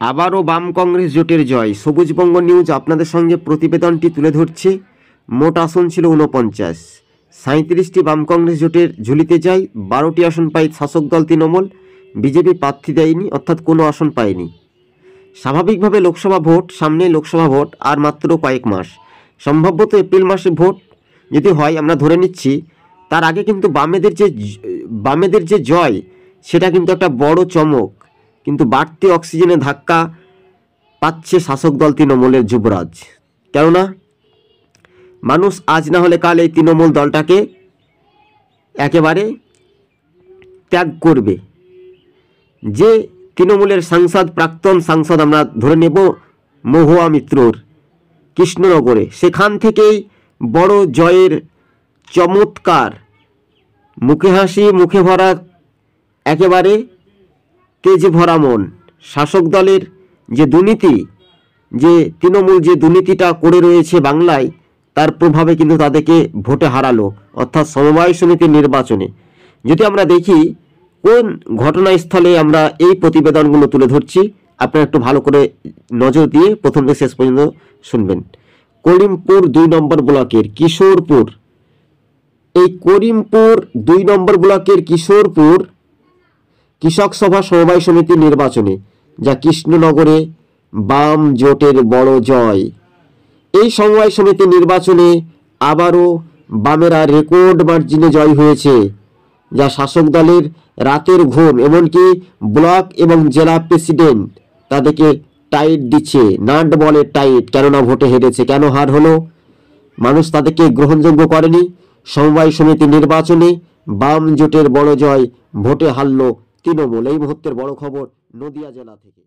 আবারও বাম কংগ্রেস জোটের জয়। সবুজবঙ্গ নিউজ আপনাদের সঙ্গে প্রতিবেদনটি তুলে ধরছে। মোট আসন ছিল 49, 37টি বাম কংগ্রেস জোটের ঝুলিতে যায়। 12টি আসন পায় শাসক দল তৃণমূল। বিজেপি প্রার্থী দেয়নি, অর্থাৎ কোনো আসন পায়নি। স্বাভাবিকভাবে লোকসভা ভোট সামনে, লোকসভা ভোট আর মাত্র কয়েক মাস, সম্ভবত এপ্রিল মাসে ভোট যদি হয় আমরা ধরে নিচ্ছি। তার আগে কিন্তু বামেদের যে জয় সেটা কিন্তু একটা বড় চমক। কিন্তু বাড়তি অক্সিজেনে ধাক্কা পাচ্ছে শাসক দল তৃণমূলের যুবরাজ। কেননা মানুষ আজ না হলে কাল এই তৃণমূল দলটাকে একেবারে ত্যাগ করবে। যে তৃণমূলের সাংসদ, প্রাক্তন সাংসদ আমরা ধরে নেব মহুয়া মিত্রর কৃষ্ণনগরে, সেখান থেকেই বড় জয়ের চমৎকার, মুখে হাসি, মুখে ভরা একেবারে তেজ ভরা মন। শাসক দলের যে দুর্নীতি, যে তৃণমূল যে দুর্নীতিটা করে রয়েছে বাংলায়, তার প্রভাবে কিন্তু তাদেরকে ভোটে হারালো, অর্থাৎ সমবায় সমিতির নির্বাচনে। যদি আমরা দেখি কোন ঘটনাস্থলে আমরা এই প্রতিবেদনগুলো তুলে ধরছি, আপনারা একটু ভালো করে নজর দিয়ে প্রথম থেকে শেষ পর্যন্ত শুনবেন। করিমপুর 2 নম্বর ব্লকের কিশোরপুর, এই করিমপুর 2 নম্বর ব্লকের কিশোরপুর কৃষক সভা সমবায় সমিতির নির্বাচনে, যা কৃষ্ণনগরে বাম জোটের বড় জয়। এই সমবায় সমিতির নির্বাচনে আবারও বামেরা রেকর্ড মার্জিনে জয় হয়েছে, যা শাসক দলের রাতের ঘুম। এমনকি ব্লক এবং জেলা প্রেসিডেন্ট তাদেরকে টাইট দিচ্ছে, নাট বলে টাইট। কেননা ভোটে হেরেছে। কেন হার হলো? মানুষ তাদেরকে গ্রহণযোগ্য করেনি। সমবায় সমিতির নির্বাচনে বাম জোটের বড় জয়, ভোটে হারল তৃণমূল। এই মুহূর্তের বড় খবর নদিয়া জেলা থেকে।